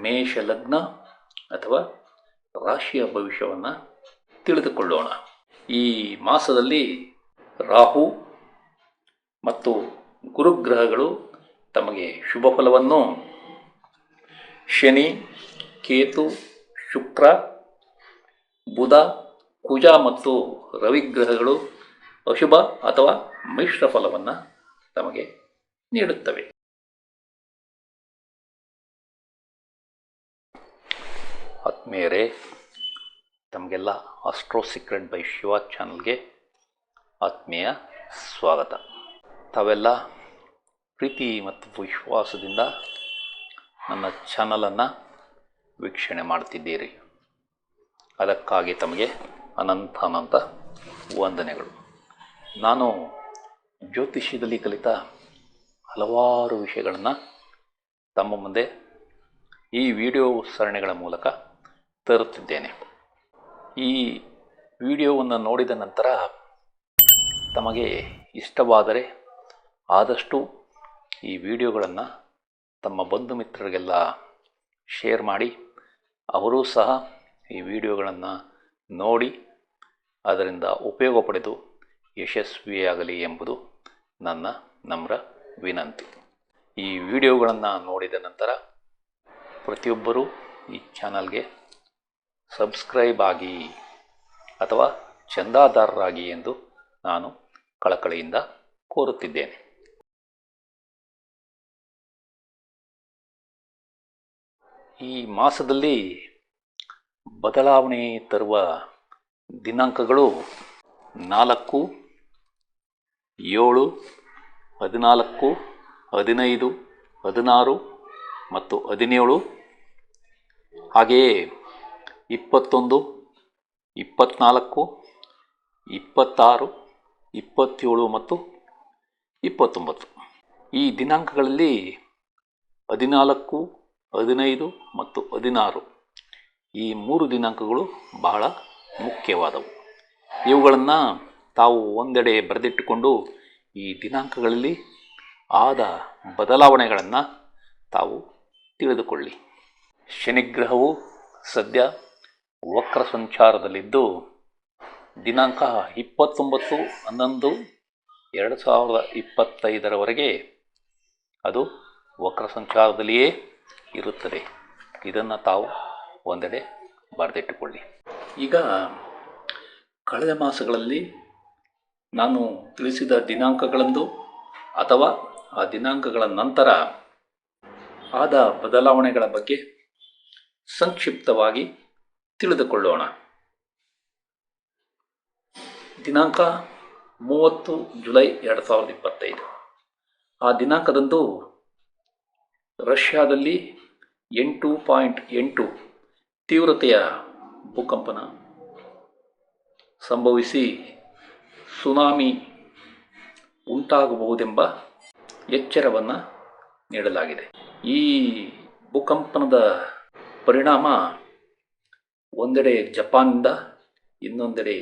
ಮೇಷ ಲಗ್ನ ಅಥವಾ ರಾಶಿಯ ಭವಿಷ್ಯವನ್ನು ತಿಳಿದುಕೊಳ್ಳೋಣ. ಈ ಮಾಸದಲ್ಲಿ ರಾಹು ಮತ್ತು ಗುರುಗ್ರಹಗಳು ತಮಗೆ ಶುಭ ಫಲವನ್ನು, ಶನಿ, ಕೇತು, ಶುಕ್ರ, ಬುಧ, ಕುಜ ಮತ್ತು ರವಿಗ್ರಹಗಳು ಅಶುಭ ಅಥವಾ ಮಿಶ್ರ ಫಲವನ್ನು ತಮಗೆ ನೀಡುತ್ತವೆ. ಆತ್ಮೀಯರೇ, ತಮಗೆಲ್ಲ ಆಸ್ಟ್ರೋ ಸೀಕ್ರೆಟ್ ಬೈ ಶಿವ ಚಾನಲ್ಗೆ ಆತ್ಮೀಯ ಸ್ವಾಗತ. ತಾವೆಲ್ಲ ಪ್ರೀತಿ ಮತ್ತು ವಿಶ್ವಾಸದಿಂದ ನನ್ನ ಚಾನಲನ್ನು ವೀಕ್ಷಣೆ ಮಾಡ್ತಿದ್ದೀರಿ. ಅದಕ್ಕಾಗಿ ತಮಗೆ ಅನಂತ ವಂದನೆಗಳು. ನಾನು ಜ್ಯೋತಿಷ್ಯದಲ್ಲಿ ಕಲಿತ ಹಲವಾರು ವಿಷಯಗಳನ್ನು ತಮ್ಮ ಮುಂದೆ ಈ ವಿಡಿಯೋ ಸರಣಿಗಳ ಮೂಲಕ ತರುತ್ತಿದ್ದೇನೆ. ಈ ವಿಡಿಯೋವನ್ನು ನೋಡಿದ ನಂತರ ತಮಗೆ ಇಷ್ಟವಾದರೆ ಆದಷ್ಟು ಈ ವಿಡಿಯೋಗಳನ್ನು ತಮ್ಮ ಬಂಧು ಮಿತ್ರರಿಗೆಲ್ಲ ಶೇರ್ ಮಾಡಿ, ಅವರೂ ಸಹ ಈ ವಿಡಿಯೋಗಳನ್ನು ನೋಡಿ ಅದರಿಂದ ಉಪಯೋಗ ಪಡೆದು ಯಶಸ್ವಿಯಾಗಲಿ ಎಂಬುದು ನನ್ನ ನಮ್ರ ವಿನಂತಿ. ಈ ವಿಡಿಯೋಗಳನ್ನು ನೋಡಿದ ನಂತರ ಪ್ರತಿಯೊಬ್ಬರೂ ಈ ಚಾನಲ್ಗೆ ಸಬ್ಸ್ಕ್ರೈಬ್ ಆಗಿ ಅಥವಾ ಚಂದಾದಾರರಾಗಿ ಎಂದು ನಾನು ಕಳಕಳಿಯಿಂದ ಕೋರುತ್ತಿದ್ದೇನೆ. ಈ ಮಾಸದಲ್ಲಿ ಬದಲಾವಣೆ ತರುವ ದಿನಾಂಕಗಳು 4, 7, 14, 15, 16 ಮತ್ತು 17, ಹಾಗೆಯೇ 21, 24, 26, 27 ಮತ್ತು 29. ಈ ದಿನಾಂಕಗಳಲ್ಲಿ 14, 15 ಮತ್ತು 16 ಈ 3 ದಿನಾಂಕಗಳು ಬಹಳ ಮುಖ್ಯವಾದವು. ಇವುಗಳನ್ನು ತಾವು ಒಂದೆಡೆ ಬರೆದಿಟ್ಟುಕೊಂಡು ಈ ದಿನಾಂಕಗಳಲ್ಲಿ ಆದ ಬದಲಾವಣೆಗಳನ್ನು ತಾವು ತಿಳಿದುಕೊಳ್ಳಿ. ಶನಿಗ್ರಹವು ಸದ್ಯ ವಕ್ರ ಸಂಚಾರದಲ್ಲಿದ್ದು ದಿನಾಂಕ 29/11/2025 ಅದು ವಕ್ರ ಸಂಚಾರದಲ್ಲಿಯೇ ಇರುತ್ತದೆ. ಇದನ್ನು ತಾವು ಒಂದೆಡೆ ಬರೆದಿಟ್ಟುಕೊಳ್ಳಿ. ಈಗ ಕಳೆದ ಮಾಸಗಳಲ್ಲಿ ನಾನು ತಿಳಿಸಿದ ದಿನಾಂಕಗಳಂದು ಅಥವಾ ಆ ದಿನಾಂಕಗಳ ನಂತರ ಆದ ಬದಲಾವಣೆಗಳ ಬಗ್ಗೆ ಸಂಕ್ಷಿಪ್ತವಾಗಿ ತಿಳಿದುಕೊಳ್ಳೋಣ. ದಿನಾಂಕ 30 ಜುಲೈ 2025 ಆ ದಿನಾಂಕದಂದು ರಷ್ಯಾದಲ್ಲಿ 8.8 ತೀವ್ರತೆಯ ಭೂಕಂಪನ ಸಂಭವಿಸಿ ಸುನಾಮಿ ಉಂಟಾಗಬಹುದೆಂಬ ಎಚ್ಚರವನ್ನು ನೀಡಲಾಗಿದೆ. ಈ ಭೂಕಂಪನದ ಪರಿಣಾಮ ಒಂದೆಡೆ ಜಪಾನ್ನಿಂದ ಇನ್ನೊಂದೆಡೆ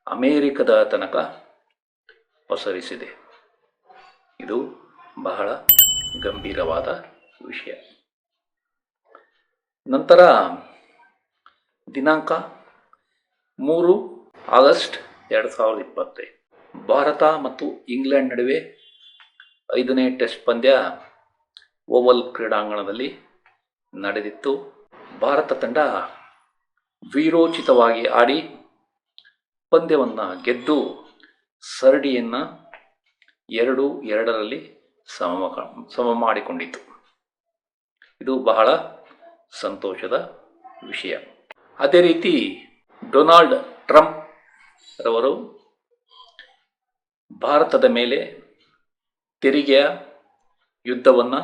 ಅಮೇರಿಕದ ತನಕ ಪಸರಿಸಿದೆ. ಇದು ಬಹಳ ಗಂಭೀರವಾದ ವಿಷಯ. ನಂತರ ದಿನಾಂಕ 3 ಆಗಸ್ಟ್ 2025 ಭಾರತ ಮತ್ತು ಇಂಗ್ಲೆಂಡ್ ನಡುವೆ 5ನೇ ಟೆಸ್ಟ್ ಪಂದ್ಯ ಓವಲ್ ಕ್ರೀಡಾಂಗಣದಲ್ಲಿ ನಡೆದಿತ್ತು. ಭಾರತ ತಂಡ ವೀರೋಚಿತವಾಗಿ ಆಡಿ ಪಂದ್ಯವನ್ನು ಗೆದ್ದು ಸರಣಿಯನ್ನು 2-2ರಲ್ಲಿ ಸಮ ಮಾಡಿಕೊಂಡಿತು. ಇದು ಬಹಳ ಸಂತೋಷದ ವಿಷಯ. ಅದೇ ರೀತಿ ಡೊನಾಲ್ಡ್ ಟ್ರಂಪ್ ರವರು ಭಾರತದ ಮೇಲೆ ತೆರಿಗೆಯ ಯುದ್ಧವನ್ನು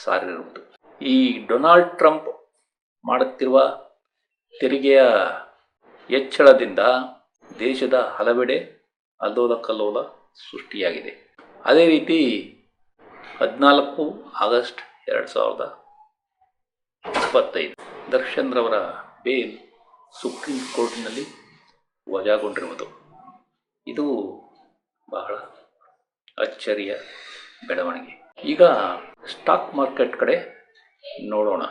ಸಾರಿರುವುದು. ಈ ಡೊನಾಲ್ಡ್ ಟ್ರಂಪ್ ಮಾಡುತ್ತಿರುವ ತೆರಿಗೆಯ ಹೆಚ್ಚಳದಿಂದ ದೇಶದ ಹಲವೆಡೆ ಅಲ್ಲೋಲ ಕಲ್ಲೋಲ ಸೃಷ್ಟಿಯಾಗಿದೆ. ಅದೇ ರೀತಿ 14 ಆಗಸ್ಟ್ 2025 ದರ್ಶನ್ ರವರ ಬೇಲ್ ಸುಪ್ರೀಂ ಕೋರ್ಟ್ನಲ್ಲಿ ವಜಾಗೊಂಡಿರುವುದು. ಇದು ಬಹಳ ಅಚ್ಚರಿಯ ಬೆಳವಣಿಗೆ. ಈಗ ಸ್ಟಾಕ್ ಮಾರ್ಕೆಟ್ ಕಡೆ ನೋಡೋಣ.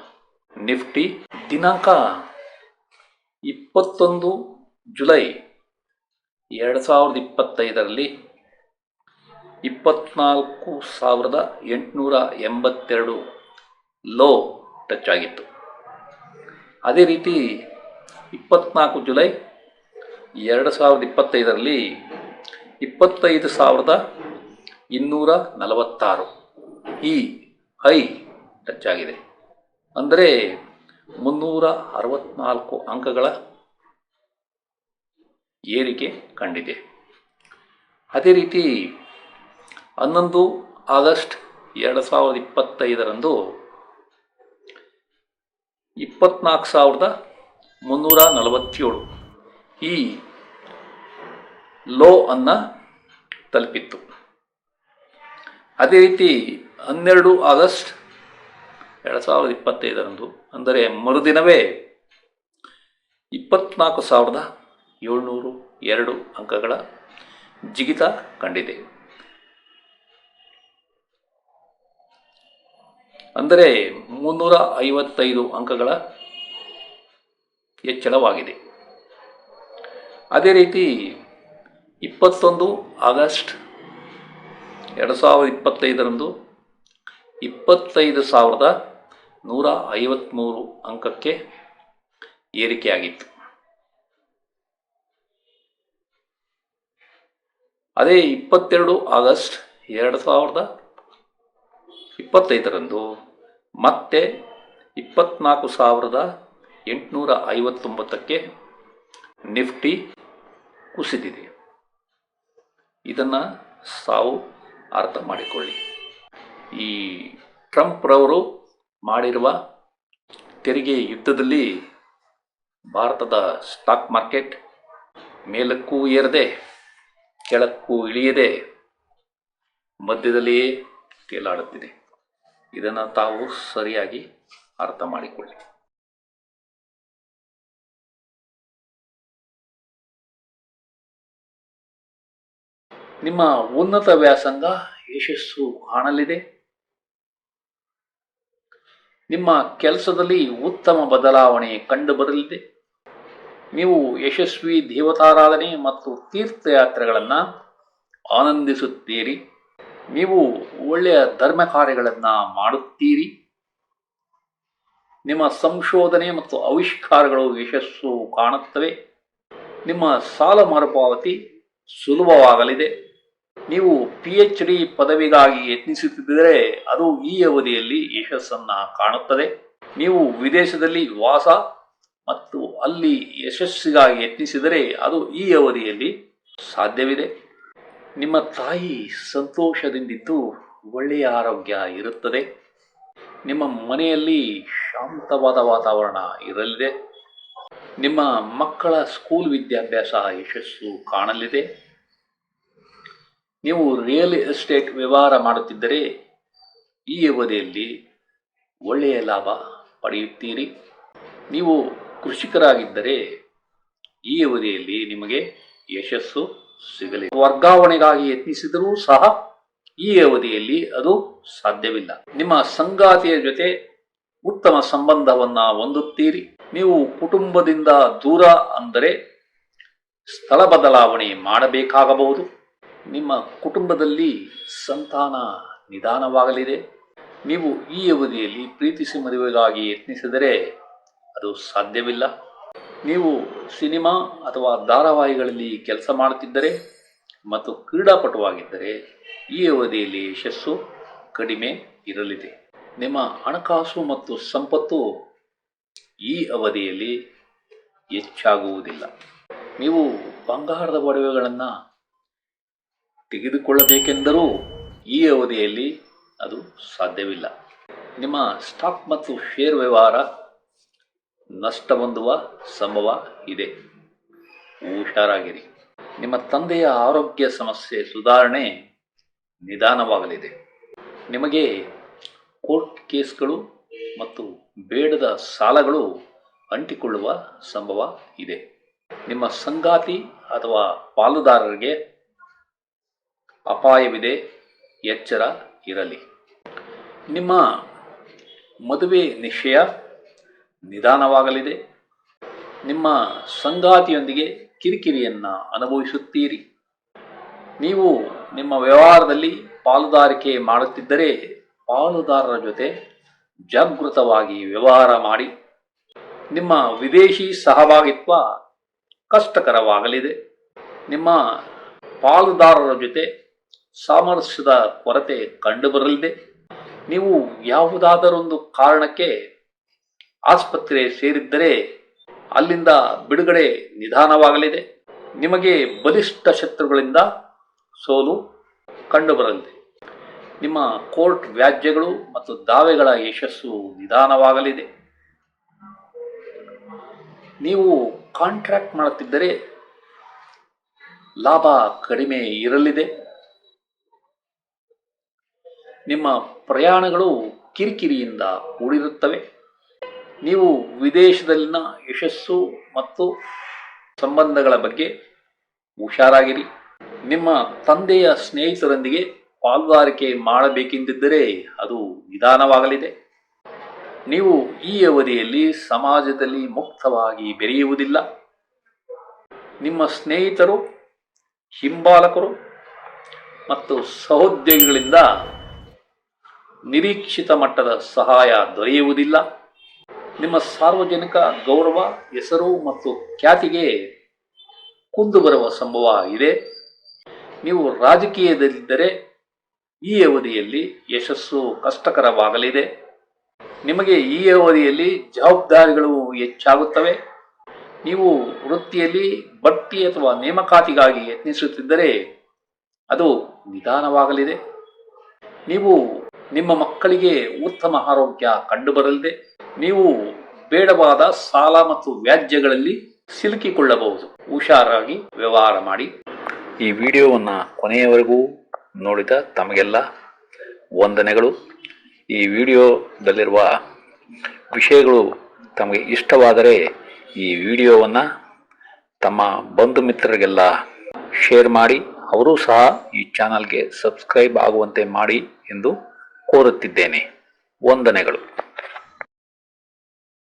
ನಿಫ್ಟಿ ದಿನಾಂಕ 21 ಜುಲೈ 2025ರಲ್ಲಿ 24,882 ಲೋ ಟಚ್ ಆಗಿತ್ತು. ಅದೇ ರೀತಿ 24 ಜುಲೈ 2025ರಲ್ಲಿ 25,246 ಈ ಹೈ ಟಚ್ ಆಗಿದೆ. ಅಂದರೆ 364 ಅಂಕಗಳ ಏರಿಕೆ ಕಂಡಿದೆ. ಅದೇ ರೀತಿ 11 ಆಗಸ್ಟ್ 2025ರಂದು 24,347 ಈ ಲೋ ಅನ್ನು ತಲುಪಿತ್ತು. ಅದೇ ರೀತಿ 12 ಆಗಸ್ಟ್ 2025ರಂದು ಅಂದರೆ ಮರುದಿನವೇ 24,702 ಅಂಕಗಳ ಜಿಗಿತ ಕಂಡಿದೆ. ಅಂದರೆ 355 ಅಂಕಗಳ ಹೆಚ್ಚಳವಾಗಿದೆ. ಅದೇ ರೀತಿ 21 ಆಗಸ್ಟ್ 2025ರಂದು 25,153 ಅಂಕಕ್ಕೆ ಏರಿಕೆಯಾಗಿತ್ತು. ಅದೇ 22 ಆಗಸ್ಟ್ 2025ರಂದು ಮತ್ತೆ 24,859ಕ್ಕೆ ನಿಫ್ಟಿ ಕುಸಿದಿದೆ. ಇದನ್ನು ಸಾವು ಅರ್ಥ ಮಾಡಿಕೊಳ್ಳಿ. ಈ ಟ್ರಂಪ್ ರವರು ಮಾಡಿರುವ ತೆರಿಗೆ ಯುದ್ಧದಲ್ಲಿ ಭಾರತದ ಸ್ಟಾಕ್ ಮಾರ್ಕೆಟ್ ಮೇಲಕ್ಕೂ ಏರದೆ ಕೆಳಕ್ಕೂ ಇಳಿಯದೆ ಮಧ್ಯದಲ್ಲಿಯೇ ತೇಲಾಡುತ್ತಿದೆ. ಇದನ್ನು ತಾವು ಸರಿಯಾಗಿ ಅರ್ಥ ಮಾಡಿಕೊಳ್ಳಿ. ನಿಮ್ಮ ಉನ್ನತ ವ್ಯಾಸಂಗ ಯಶಸ್ಸು ಕಾಣಲಿದೆ. ನಿಮ್ಮ ಕೆಲಸದಲ್ಲಿ ಉತ್ತಮ ಬದಲಾವಣೆ ಕಂಡುಬರಲಿದೆ. ನೀವು ಯಶಸ್ವಿ ದೇವತಾರಾಧನೆ ಮತ್ತು ತೀರ್ಥಯಾತ್ರೆಗಳನ್ನು ಆನಂದಿಸುತ್ತೀರಿ. ನೀವು ಒಳ್ಳೆಯ ಧರ್ಮ ಕಾರ್ಯಗಳನ್ನು ಮಾಡುತ್ತೀರಿ. ನಿಮ್ಮ ಸಂಶೋಧನೆ ಮತ್ತು ಆವಿಷ್ಕಾರಗಳು ಯಶಸ್ಸು ಕಾಣುತ್ತವೆ. ನಿಮ್ಮ ಸಾಲ ಮರುಪಾವತಿ ಸುಲಭವಾಗಲಿದೆ. ನೀವು PhD ಪದವಿಗಾಗಿ ಯತ್ನಿಸುತ್ತಿದ್ದರೆ ಅದು ಈ ಅವಧಿಯಲ್ಲಿ ಯಶಸ್ಸನ್ನು ಕಾಣುತ್ತದೆ. ನೀವು ವಿದೇಶದಲ್ಲಿ ವಾಸ ಮತ್ತು ಅಲ್ಲಿ ಯಶಸ್ಸಿಗಾಗಿ ಯತ್ನಿಸಿದರೆ ಅದು ಈ ಅವಧಿಯಲ್ಲಿ ಸಾಧ್ಯವಿದೆ. ನಿಮ್ಮ ತಾಯಿ ಸಂತೋಷದಿಂದಿದ್ದು ಒಳ್ಳೆಯ ಆರೋಗ್ಯ ಇರುತ್ತದೆ. ನಿಮ್ಮ ಮನೆಯಲ್ಲಿ ಶಾಂತವಾದ ವಾತಾವರಣ ಇರಲಿದೆ. ನಿಮ್ಮ ಮಕ್ಕಳ ಸ್ಕೂಲ್ ವಿದ್ಯಾಭ್ಯಾಸ ಯಶಸ್ಸು ಕಾಣಲಿದೆ. ನೀವು ರಿಯಲ್ ಎಸ್ಟೇಟ್ ವ್ಯವಹಾರ ಮಾಡುತ್ತಿದ್ದರೆ ಈ ಅವಧಿಯಲ್ಲಿ ಒಳ್ಳೆಯ ಲಾಭ ಪಡೆಯುತ್ತೀರಿ. ನೀವು ಕೃಷಿಕರಾಗಿದ್ದರೆ ಈ ಅವಧಿಯಲ್ಲಿ ನಿಮಗೆ ಯಶಸ್ಸು ಸಿಗಲಿದೆ. ವರ್ಗಾವಣೆಗಾಗಿ ಯತ್ನಿಸಿದರೂ ಸಹ ಈ ಅವಧಿಯಲ್ಲಿ ಅದು ಸಾಧ್ಯವಿಲ್ಲ. ನಿಮ್ಮ ಸಂಗಾತಿಯ ಜೊತೆ ಉತ್ತಮ ಸಂಬಂಧವನ್ನು ಹೊಂದುತ್ತೀರಿ. ನೀವು ಕುಟುಂಬದಿಂದ ದೂರ ಅಂದರೆ ಸ್ಥಳ ಬದಲಾವಣೆ ಮಾಡಬೇಕಾಗಬಹುದು. ನಿಮ್ಮ ಕುಟುಂಬದಲ್ಲಿ ಸಂತಾನ ನಿಧಾನವಾಗಲಿದೆ. ನೀವು ಈ ಅವಧಿಯಲ್ಲಿ ಪ್ರೀತಿಸಿ ಮದುವೆಗಾಗಿ ಯತ್ನಿಸಿದರೆ ಅದು ಸಾಧ್ಯವಿಲ್ಲ. ನೀವು ಸಿನಿಮಾ ಅಥವಾ ಧಾರಾವಾಹಿಗಳಲ್ಲಿ ಕೆಲಸ ಮಾಡುತ್ತಿದ್ದರೆ ಮತ್ತು ಕ್ರೀಡಾಪಟುವಾಗಿದ್ದರೆ ಈ ಅವಧಿಯಲ್ಲಿ ಯಶಸ್ಸು ಕಡಿಮೆ ಇರಲಿದೆ. ನಿಮ್ಮ ಹಣಕಾಸು ಮತ್ತು ಸಂಪತ್ತು ಈ ಅವಧಿಯಲ್ಲಿ ಹೆಚ್ಚಾಗುವುದಿಲ್ಲ. ನೀವು ಬಂಗಾರದ ಒಡವೆಗಳನ್ನು ತೆಗೆದುಕೊಳ್ಳಬೇಕೆಂದರೂ ಈ ಅವಧಿಯಲ್ಲಿ ಅದು ಸಾಧ್ಯವಿಲ್ಲ. ನಿಮ್ಮ ಸ್ಟಾಕ್ ಮತ್ತು ಶೇರ್ ವ್ಯವಹಾರ ನಷ್ಟ ಹೊಂದುವ ಸಂಭವ ಇದೆ. ಹುಷಾರಾಗಿರಿ. ನಿಮ್ಮ ತಂದೆಯ ಆರೋಗ್ಯ ಸಮಸ್ಯೆ ಸುಧಾರಣೆ ನಿಧಾನವಾಗಲಿದೆ. ನಿಮಗೆ ಕೋರ್ಟ್ ಕೇಸ್ಗಳು ಮತ್ತು ಬೇಡದ ಸಾಲಗಳು ಅಂಟಿಕೊಳ್ಳುವ ಸಂಭವ ಇದೆ. ನಿಮ್ಮ ಸಂಗಾತಿ ಅಥವಾ ಪಾಲುದಾರರಿಗೆ ಅಪಾಯವಿದೆ, ಎಚ್ಚರ ಇರಲಿ. ನಿಮ್ಮ ಮದುವೆ ನಿಶ್ಚಯ ನಿಧಾನವಾಗಲಿದೆ. ನಿಮ್ಮ ಸಂಗಾತಿಯೊಂದಿಗೆ ಕಿರಿಕಿರಿಯನ್ನು ಅನುಭವಿಸುತ್ತೀರಿ. ನೀವು ನಿಮ್ಮ ವ್ಯವಹಾರದಲ್ಲಿ ಪಾಲುದಾರಿಕೆ ಮಾಡುತ್ತಿದ್ದರೆ ಪಾಲುದಾರರ ಜೊತೆ ಜಾಗೃತವಾಗಿ ವ್ಯವಹಾರ ಮಾಡಿ. ನಿಮ್ಮ ವಿದೇಶಿ ಸಹಭಾಗಿತ್ವ ಕಷ್ಟಕರವಾಗಲಿದೆ. ನಿಮ್ಮ ಪಾಲುದಾರರ ಜೊತೆ ಸಾಮರಸ್ಯದ ಕೊರತೆ ಕಂಡುಬರಲಿದೆ. ನೀವು ಯಾವುದಾದರೊಂದು ಕಾರಣಕ್ಕೆ ಆಸ್ಪತ್ರೆ ಸೇರಿದ್ದರೆ ಅಲ್ಲಿಂದ ಬಿಡುಗಡೆ ನಿಧಾನವಾಗಲಿದೆ. ನಿಮಗೆ ಬಲಿಷ್ಠ ಶತ್ರುಗಳಿಂದ ಸೋಲು ಕಂಡುಬರಲಿದೆ. ನಿಮ್ಮ ಕೋರ್ಟ್ ವ್ಯಾಜ್ಯಗಳು ಮತ್ತು ದಾವೆಗಳ ಯಶಸ್ಸು ನಿಧಾನವಾಗಲಿದೆ. ನೀವು ಕಾಂಟ್ರಾಕ್ಟ್ ಮಾಡುತ್ತಿದ್ದರೆ ಲಾಭ ಕಡಿಮೆ ಇರಲಿದೆ. ನಿಮ್ಮ ಪ್ರಯಾಣಗಳು ಕಿರಿಕಿರಿಯಿಂದ ಕೂಡಿರುತ್ತವೆ. ನೀವು ವಿದೇಶದಲ್ಲಿನ ಯಶಸ್ಸು ಮತ್ತು ಸಂಬಂಧಗಳ ಬಗ್ಗೆ ಹುಷಾರಾಗಿರಿ. ನಿಮ್ಮ ತಂದೆಯ ಸ್ನೇಹಿತರೊಂದಿಗೆ ಪಾಲುದಾರಿಕೆ ಮಾಡಬೇಕೆಂದಿದ್ದರೆ ಅದು ನಿಧಾನವಾಗಲಿದೆ. ನೀವು ಈ ಅವಧಿಯಲ್ಲಿ ಸಮಾಜದಲ್ಲಿ ಮುಕ್ತವಾಗಿ ಬೆರೆಯುವುದಿಲ್ಲ. ನಿಮ್ಮ ಸ್ನೇಹಿತರು, ಹಿಂಬಾಲಕರು ಮತ್ತು ಸಹೋದ್ಯೋಗಿಗಳಿಂದ ನಿರೀಕ್ಷಿತ ಮಟ್ಟದ ಸಹಾಯ ದೊರೆಯುವುದಿಲ್ಲ. ನಿಮ್ಮ ಸಾರ್ವಜನಿಕ ಗೌರವ, ಹೆಸರು ಮತ್ತು ಖ್ಯಾತಿಗೆ ಕುಂದು ಬರುವ ಸಂಭವ ಇದೆ. ನೀವು ರಾಜಕೀಯದಲ್ಲಿದ್ದರೆ ಈ ಅವಧಿಯಲ್ಲಿ ಯಶಸ್ಸು ಕಷ್ಟಕರವಾಗಲಿದೆ. ನಿಮಗೆ ಈ ಅವಧಿಯಲ್ಲಿ ಜವಾಬ್ದಾರಿಗಳು ಹೆಚ್ಚಾಗುತ್ತವೆ. ನೀವು ವೃತ್ತಿಯಲ್ಲಿ ಬಡ್ತಿ ಅಥವಾ ನೇಮಕಾತಿಗಾಗಿ ಯತ್ನಿಸುತ್ತಿದ್ದರೆ ಅದು ನಿಧಾನವಾಗಲಿದೆ. ನೀವು ನಿಮ್ಮ ಮಕ್ಕಳಿಗೆ ಉತ್ತಮ ಆರೋಗ್ಯ ಕಂಡುಬರಲಿದೆ. ನೀವು ಬೇಡವಾದ ಸಾಲ ಮತ್ತು ವ್ಯಾಜ್ಯಗಳಲ್ಲಿ ಸಿಲುಕಿಕೊಳ್ಳಬಹುದು. ಹುಷಾರಾಗಿ ವ್ಯವಹಾರ ಮಾಡಿ. ಈ ವಿಡಿಯೋವನ್ನು ಕೊನೆಯವರೆಗೂ ನೋಡಿದ ತಮಗೆಲ್ಲ ವಂದನೆಗಳು. ಈ ವಿಡಿಯೋದಲ್ಲಿರುವ ವಿಷಯಗಳು ತಮಗೆ ಇಷ್ಟವಾದರೆ ಈ ವಿಡಿಯೋವನ್ನು ತಮ್ಮ ಬಂಧು ಮಿತ್ರರಿಗೆಲ್ಲ ಶೇರ್ ಮಾಡಿ. ಅವರೂ ಸಹ ಈ ಚಾನಲ್ಗೆ ಸಬ್ಸ್ಕ್ರೈಬ್ ಆಗುವಂತೆ ಮಾಡಿ ಎಂದು ಕೋರುತ್ತಿದ್ದೇನೆ. ವಂದನೆಗಳು.